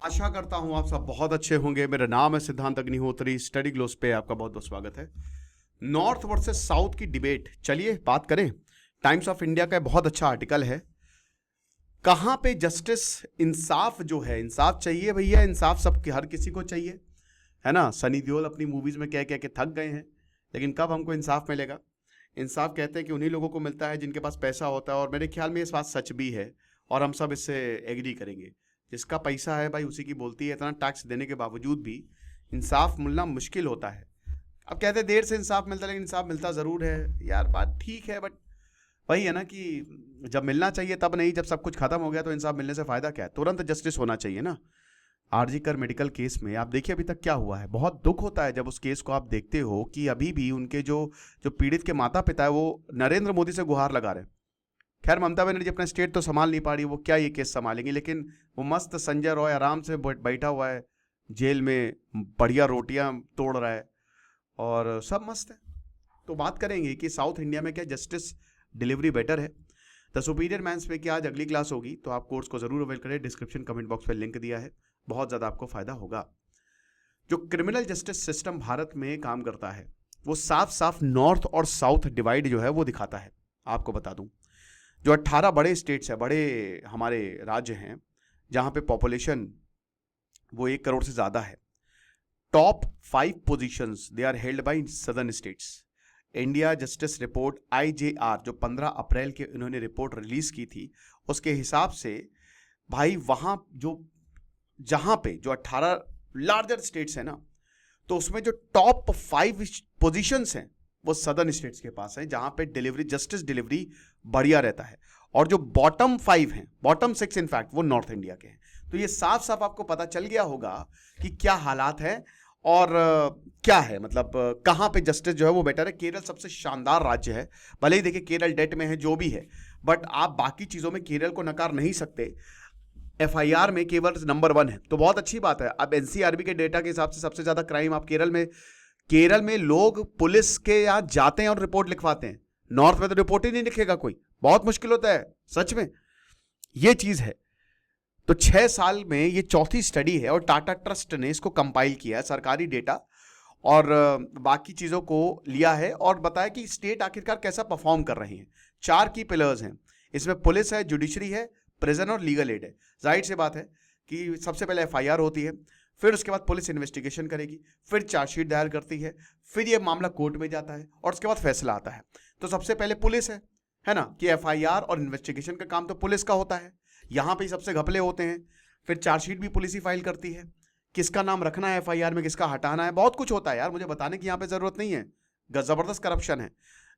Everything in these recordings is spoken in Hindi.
आशा करता हूं आप सब बहुत अच्छे होंगे। मेरा नाम है सिद्धांत अग्निहोत्री। स्टडी ग्लोस पे आपका बहुत बहुत स्वागत है। नॉर्थ वर्सेस साउथ की डिबेट, चलिए बात करें। टाइम्स ऑफ इंडिया का बहुत अच्छा आर्टिकल है। कहां पे जस्टिस, इंसाफ जो है, इंसाफ चाहिए भैया, इंसाफ सब हर किसी को चाहिए, है ना। सनी देओल अपनी मूवीज में कह कह के थक गए हैं, लेकिन कब हमको इंसाफ मिलेगा। इंसाफ कहते हैं कि उन्हीं लोगों को मिलता है जिनके पास पैसा होता है, और मेरे ख्याल में इस बात सच भी है, और हम सब इससे एग्री करेंगे। जिसका पैसा है भाई उसी की बोलती है। इतना टैक्स देने के बावजूद भी इंसाफ मिलना मुश्किल होता है। अब कहते हैं देर से इंसाफ मिलता है, लेकिन इंसाफ मिलता ज़रूर है यार, बात ठीक है, बट वही है ना कि जब मिलना चाहिए तब नहीं, जब सब कुछ खत्म हो गया तो इंसाफ मिलने से फ़ायदा क्या है। तुरंत जस्टिस होना चाहिए ना। आरजी कर मेडिकल केस में आप देखिए अभी तक क्या हुआ है। बहुत दुख होता है जब उस केस को आप देखते हो कि अभी भी उनके जो जो पीड़ित के माता पिता है वो नरेंद्र मोदी से गुहार लगा रहे हैं। खैर ममता बनर्जी अपना स्टेट तो संभाल नहीं पा रही, वो क्या ये केस संभालेंगी, लेकिन वो मस्त संजय रॉय आराम से बैठा हुआ है जेल में, बढ़िया रोटियां तोड़ रहा है और सब मस्त है। तो बात करेंगे कि साउथ इंडिया में क्या जस्टिस डिलीवरी बेटर है। द सुपीरियर मैंस पे की आज अगली क्लास होगी, तो आप कोर्स को जरूर अवेल करें। डिस्क्रिप्शन कमेंट बॉक्स में लिंक दिया है, बहुत ज़्यादा आपको फायदा होगा। जो क्रिमिनल जस्टिस सिस्टम भारत में काम करता है वो साफ साफ नॉर्थ और साउथ डिवाइड जो है वो दिखाता है। आपको बता दूं, जो 18 बड़े स्टेट्स है, बड़े हमारे राज्य हैं, जहां पे पॉपुलेशन वो 1 करोड़ से ज़्यादा है, top 5 positions they are held by southern states. India Justice Report IJR जो 15 अप्रैल के इन्होंने रिपोर्ट रिलीज की थी, उसके हिसाब से भाई वहां जो जहां पे जो 18 लार्जर स्टेट्स है ना, तो उसमें जो टॉप 5 पोजीशंस हैं वो सदर्न स्टेट्स के पास है, जहां पे डिलीवरी, जस्टिस डिलीवरी बढ़िया रहता है। और जो बॉटम 5 हैं, बॉटम 6 इनफैक्ट, वो नॉर्थ इंडिया के हैं। तो ये साफ साफ आपको पता चल गया होगा कि क्या हालात है और क्या है, मतलब कहां पे जस्टिस जो है वो बेटर है। केरल सबसे शानदार राज्य है, भले ही देखिए केरल डेट में है जो भी है, बट आप बाकी चीजों में केरल को नकार नहीं सकते। FIR में केवल नंबर 1 है, तो बहुत अच्छी बात है। अब NCRB के डेटा के हिसाब से सबसे ज्यादा क्राइम आप केरल में लोग पुलिस के यहाँ जाते हैं और रिपोर्ट लिखवाते हैं। नॉर्थ में तो रिपोर्ट ही नहीं लिखेगा कोई, बहुत मुश्किल होता है सच में, ये चीज है। तो 6 साल में ये चौथी स्टडी है और टाटा ट्रस्ट ने इसको कंपाइल किया है, सरकारी डेटा और बाकी चीजों को लिया है और बताया कि स्टेट आखिरकार कैसा परफॉर्म कर रहे हैं। 4 की पिलर्स हैं इसमें, पुलिस है, जुडिशरी है, प्रिजन और लीगल एड है। जाहिर सी बात है कि सबसे पहले FIR होती है, फिर उसके बाद पुलिस इन्वेस्टिगेशन करेगी, फिर चार्जशीट दायर करती है, फिर ये मामला कोर्ट में जाता है और उसके बाद फैसला आता है। तो सबसे पहले पुलिस है ना, कि FIR और इन्वेस्टिगेशन का काम तो पुलिस का होता है, यहाँ पे सबसे घपले होते हैं। फिर चार्जशीट भी पुलिस ही फाइल करती है, किसका नाम रखना है FIR में, किसका हटाना है, बहुत कुछ होता है यार, मुझे बताने की यहाँ पे जरूरत नहीं है। जबरदस्त करप्शन है।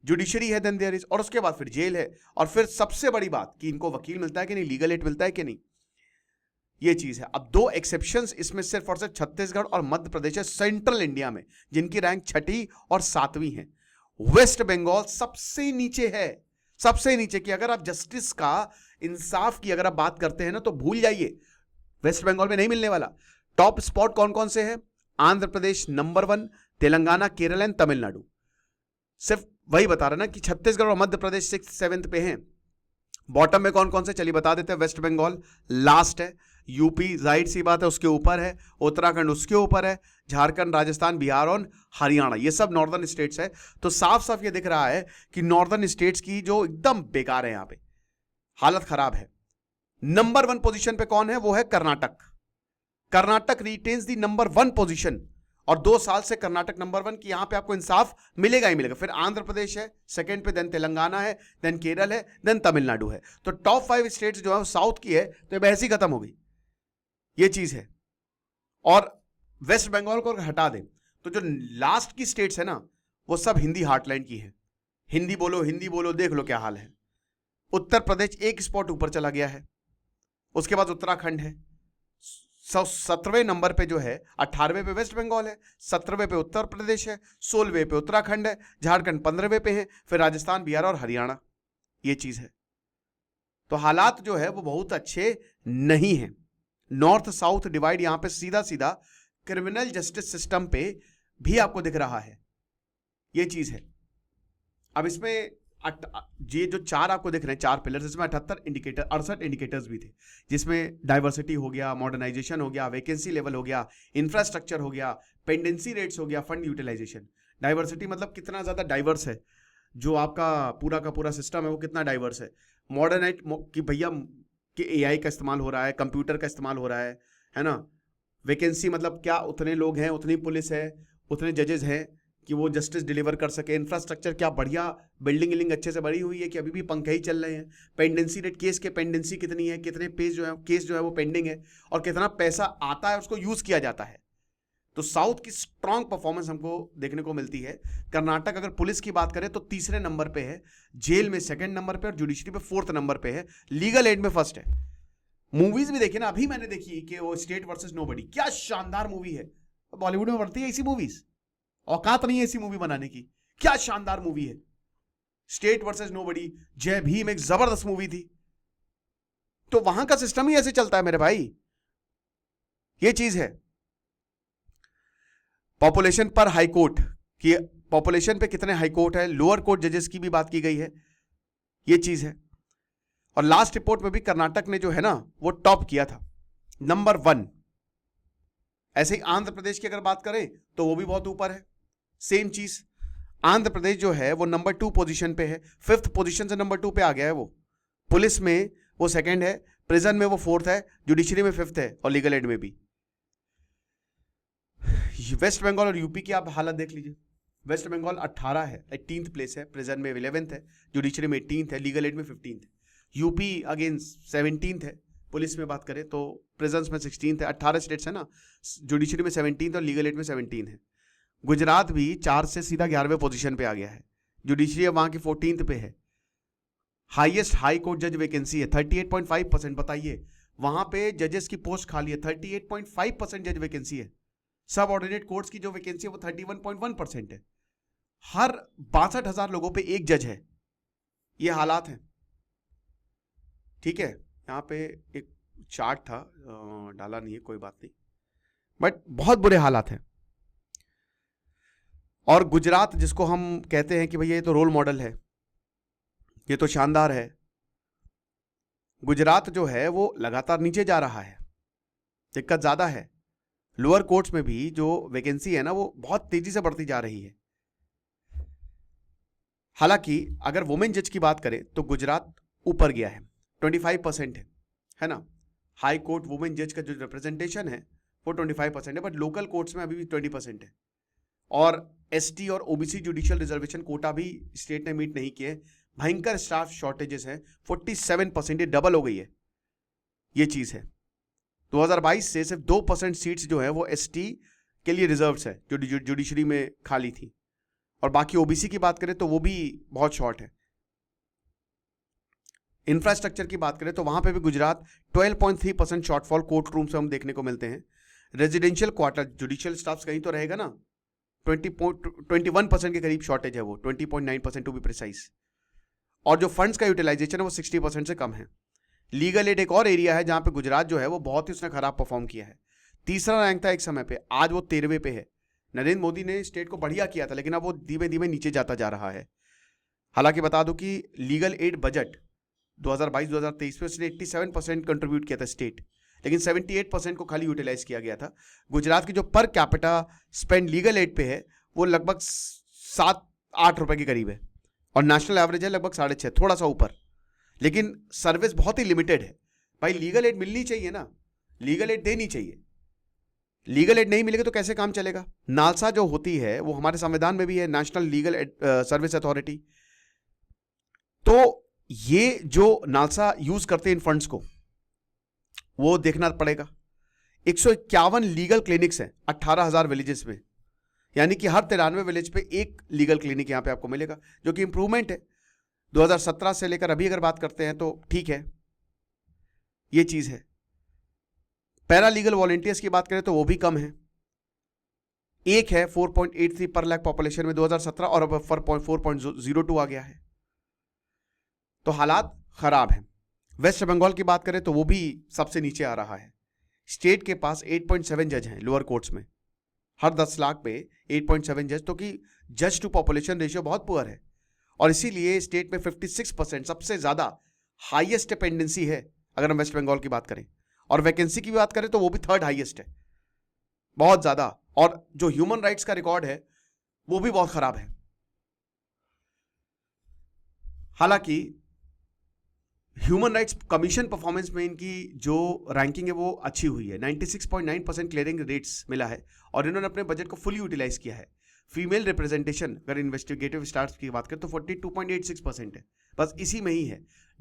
जुडिशरी है, देन देयर इज, और उसके बाद फिर जेल है, और फिर सबसे बड़ी बात कि इनको वकील मिलता है कि नहीं, लीगल एड मिलता है कि नहीं, ये चीज है। अब 2 एक्सेप्शंस इसमें सिर्फ और सिर्फ छत्तीसगढ़ और मध्य प्रदेश है सेंट्रल इंडिया में, जिनकी रैंक 6ठी और 7वीं है। वेस्ट बंगाल सबसे नीचे है, सबसे नीचे की। अगर आप जस्टिस का, इंसाफ की अगर आप बात करते हैं ना, तो भूल जाइए, वेस्ट बंगाल में नहीं मिलने वाला। टॉप स्पॉट कौन कौन से हैं? Andhra Pradesh number 1, Telangana, Kerala and Tamil Nadu. सिर्फ वही बता रहा ना कि छत्तीसगढ़ और मध्य प्रदेश 6th 7th पे हैं। बॉटम में कौन कौन से, चलिए बता देते हैं। वेस्ट बंगाल लास्ट है, यूपी जाहिर सी बात है उसके ऊपर है, उत्तराखंड उसके ऊपर है, झारखंड, राजस्थान, बिहार और हरियाणा, ये सब नॉर्दर्न स्टेट्स है। तो साफ साफ ये दिख रहा है कि नॉर्दर्न स्टेट्स की जो एकदम बेकार है, यहां पे हालत खराब है। नंबर 1 पोजीशन पे कौन है? वो है Karnataka. Karnataka retains the number 1 position, और 2 साल से कर्नाटक नंबर 1 की, यहां पे आपको इंसाफ मिलेगा ही मिलेगा। फिर आंध्र प्रदेश है सेकंड पे, देन तेलंगाना है, देन केरल है, देन तमिलनाडु है। तो टॉप 5 स्टेट्स जो है साउथ की है, तो ये बहस ही खत्म हो गई, ये चीज है। और वेस्ट बंगाल को हटा दें तो जो लास्ट की स्टेट्स है ना, वो सब हिंदी हार्टलैंड की है। हिंदी बोलो, हिंदी बोलो, देख लो क्या हाल है। उत्तर प्रदेश 1 स्पॉट ऊपर चला गया है, उसके बाद उत्तराखंड है। 17वें नंबर पे जो है, 18वें पे वेस्ट बंगाल है, 17वें पे उत्तर प्रदेश है, 16वें पे उत्तराखंड है, झारखंड 15वें पे है, फिर राजस्थान, बिहार और हरियाणा, ये चीज है। तो हालात जो है वो बहुत अच्छे नहीं है। नॉर्थ साउथ डिवाइड यहां पे सीधा सीधा क्रिमिनल जस्टिस सिस्टम पे भी आपको दिख रहा है, ये चीज है। अब इसमें ये जो चार आपको दिख रहे हैं, 4 पिलर्स, इसमें 68 इंडिकेटर्स भी थे, जिसमें डाइवर्सिटी हो गया, मॉडर्नाइजेशन हो गया, वैकेंसी लेवल हो गया, इंफ्रास्ट्रक्चर हो गया, पेंडेंसी रेट्स हो गया, फंड यूटिलाइजेशन। डाइवर्सिटी मतलब कितना ज्यादा डाइवर्स है जो आपका पूरा का पूरा सिस्टम है, वो कितना डाइवर्स है। मॉडर्नाइट कि भैया कि एआई का इस्तेमाल हो रहा है, कंप्यूटर का इस्तेमाल हो रहा है ना। वैकेंसी मतलब क्या, उतने लोग हैं, उतनी पुलिस है, उतने जजेस हैं कि वो जस्टिस डिलीवर कर सके। इंफ्रास्ट्रक्चर क्या बढ़िया, बिल्डिंग अच्छे से बनी हुई है कि अभी भी पंखे ही चल रहे हैं। पेंडेंसी रेट, केस के पेंडेंसी कितनी है, कितने केस जो है वो पेंडिंग है, और कितना पैसा आता है उसको यूज किया जाता है। तो साउथ की स्ट्रांग परफॉर्मेंस हमको देखने को मिलती है। कर्नाटक अगर पुलिस की बात करें तो तीसरे नंबर पे है, जेल में सेकंड नंबर पे, और जुडिशरी पे 4th नंबर पे है, लीगल एड में फर्स्ट है। मूवीज भी देखिए ना, अभी मैंने देखी कि वो स्टेट वर्सेस नोबडी, क्या शानदार मूवी है। बॉलीवुड में बढ़ती है ऐसी मूवीज, औकात नहीं है ऐसी मूवी बनाने की, क्या शानदार मूवी है स्टेट वर्सेस नोबडी। जय भीम एक जबरदस्त मूवी थी। तो वहां का सिस्टम ही ऐसे चलता है मेरे भाई, ये चीज है। पॉपुलेशन पर हाई कोर्ट की, पॉपुलेशन पे कितने हाई कोर्ट है, लोअर कोर्ट जजेस की भी बात की गई है, ये चीज है। और लास्ट रिपोर्ट में भी कर्नाटक ने जो है ना वो टॉप किया था, नंबर 1। ऐसे ही आंध्र प्रदेश की अगर बात करें तो वो भी बहुत ऊपर है, सेम चीज। आंध्र प्रदेश जो है वो नंबर 2 पोजीशन पे है, 5th पोजीशन से नंबर 2 पे आ गया है वो। पुलिस में वो सेकंड है, प्रिजन में वो 4th है, जुडिशरी में 5th है, और लीगल एड में भी। वेस्ट बंगाल और यूपी की आप हालत देख लीजिए। वेस्ट बंगाल 18 है, 18th प्लेस है, प्रिजन में 11th है, जुडिशरी में 18th है, लीगल एड में 15th है। यूपी अगेन 17th है, पुलिस में बात करें तो प्रिजन्स में 16th है। 18 स्टेट्स है ना, जुडिशरी में 17th और लीगल एड में 17 है। गुजरात भी 4 से सीधा 11वें पोजीशन पे आ गया है, जुडिशरी वहां की 14th पे है। हाईएस्ट हाई कोर्ट जज वैकेंसी है 38.5%। बताइए, वहां पे जजेस की पोस्ट खाली है, 38.5% जज वैकेंसी है। सब ऑर्डिनेट कोर्ट्स की जो वैकेंसी है वो 31.1% है। हर 62,000 लोगों पे एक जज है। ये हालात हैं, ठीक है। यहाँ पे एक चार्ट था, डाला नहीं है, कोई बात नहीं, बट बहुत बुरे हालात हैं। और गुजरात जिसको हम कहते हैं कि भैया ये तो रोल मॉडल है, ये तो शानदार है, गुजरात जो है वो लगातार नीचे जा रहा है, दिक्कत ज्यादा है। लोअर कोर्ट्स में भी जो वैकेंसी है ना वो बहुत तेजी से बढ़ती जा रही है। हालांकि अगर वुमेन जज की बात करें तो गुजरात ऊपर गया है, 25% है ना। हाई कोर्ट वुमेन जज का जो रिप्रेजेंटेशन है वो 25% है, बट लोकल कोर्ट्स में अभी भी 20% है। और एसटी और ओबीसी जुडिशियल रिजर्वेशन कोटा भी स्टेट ने मीट नहीं किए। भयंकर स्टाफ शॉर्टेजेस हैं, 47%, डबल हो गई है, ये चीज है। 2022 से सिर्फ 2% सीट्स जो है वो एसटी के लिए रिजर्व्स है, जो जुडिशरी में खाली थी। और बाकी ओबीसी की बात करें तो वो भी बहुत शॉर्ट है। इंफ्रास्ट्रक्चर की बात करें तो वहां पे भी गुजरात 12.3% शॉर्टफॉल कोर्ट रूम से हम देखने को मिलते हैं। रेजिडेंशियल क्वार्टर जुडिशियल स्टाफ कहीं तो रहेगा ना, 21% के करीब शॉर्टेज है वो, 20.9% टू बी प्रिसाइज। और जो फंड्स का यूटिलाइजेशन है वो 60% से कम है। लीगल एड एक और एरिया है जहां पे गुजरात जो है वो बहुत ही उसने खराब परफॉर्म किया है। तीसरा रैंक था एक समय पे, आज वो 13वें पे है। नरेंद्र मोदी ने स्टेट को बढ़िया किया था, लेकिन अब वो धीमे धीमे नीचे जाता जा रहा है। हालांकि बता दूं कि लीगल एड बजट 2022-2023 में उसने 87% कंट्रीब्यूट किया था स्टेट, लेकिन 78% को खाली यूटिलाइज किया गया था। गुजरात की जो per capita spend legal aid पे है वो लगभग 7-8 रुपए के करीब है, और नेशनल एवरेज है लगभग 6.5, थोड़ा सा ऊपर। लेकिन सर्विस बहुत ही लिमिटेड है। भाई लीगल एड मिलनी चाहिए ना, लीगल एड देनी चाहिए। लीगल एड नहीं मिलेगा तो कैसे काम चलेगा। नालसा जो होती है वो हमारे संविधान में भी है, नेशनल लीगल सर्विस अथॉरिटी। तो ये जो नालसा यूज करते हैं इन फंड्स को, वो देखना पड़ेगा। 151 लीगल क्लिनिक्स हैं 18,000 विलेजेस में, यानी कि हर 93 विलेज पे एक लीगल क्लिनिक यहां पे आपको मिलेगा, जो कि इंप्रूवमेंट है 2017 से लेकर अभी अगर बात करते हैं तो ठीक है, ये चीज है। पैरा लीगल वॉलंटियर्स की बात करें तो वो भी कम है, एक है 4.83 पर लाख पॉपुलेशन में 2017, और अब 4.02 आ गया है। तो हालात खराब हैं। वेस्ट बंगाल की बात करें तो वो भी सबसे नीचे आ रहा है। स्टेट के पास 8.7 जज हैं लोअर कोर्ट्स में, हर 10 लाख पे 8.7 जज, तो कि जज टू पॉपुलेशन रेशियो बहुत पुअर है। और इसीलिए स्टेट में 56% सबसे ज्यादा हाईएस्ट पेंडेंसी है अगर हम वेस्ट बंगाल की बात करें, और वैकेंसी की बात करें तो वो भी थर्ड हाईएस्ट है, बहुत ज्यादा। और जो ह्यूमन राइट्स का रिकॉर्ड है वो भी बहुत खराब है। हालांकि ह्यूमन राइट्स कमीशन परफॉर्मेंस में इनकी जो रैंकिंग है वो अच्छी हुई है, 96.9% क्लियरिंग रेट्स मिला है, और इन्होंने अपने बजट को फुली यूटिलाइज किया है। फीमेल रिप्रेजेंटेशन अगर इन्वेस्टिगेटिव स्टाफ की बात करें तो 42.86% है, बस इसी में ही है।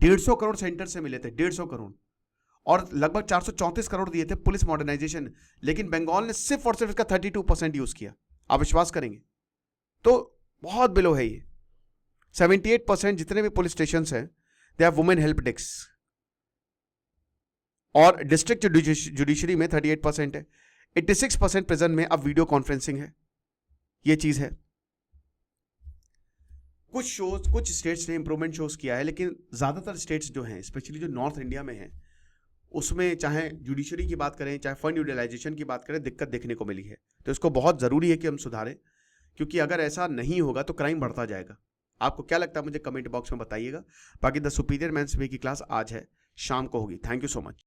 150 करोड़ सेंटर से मिले थे, 150 करोड़, और लगभग 434 करोड़ दिए थे पुलिस मॉडर्नाइजेशन, लेकिन बंगाल ने सिर्फ और सिर्फ इसका 32% यूज किया। आप विश्वास करेंगे तो बहुत बिलो है ये। 78% जितने भी पुलिस स्टेशन हैं they have women help desk, और डिस्ट्रिक्ट जुडिशरी में 38% है। 86% प्रिजन में अब वीडियो कॉन्फ्रेंसिंग है, ये चीज है। कुछ स्टेट्स ने इंप्रूवमेंट शोज किया है, लेकिन ज्यादातर स्टेट्स जो हैं, स्पेशली जो नॉर्थ इंडिया में हैं, उसमें चाहे जुडिशरी की बात करें चाहे फंड यूटिलाइजेशन की बात करें, दिक्कत देखने को मिली है। तो इसको बहुत जरूरी है कि हम सुधारें, क्योंकि अगर ऐसा नहीं होगा तो क्राइम बढ़ता जाएगा। आपको क्या लगता है मुझे कमेंट बॉक्स में बताइएगा। बाकी द सुपीरियर मैन्स वे की क्लास आज है, शाम को होगी। Thank you so much.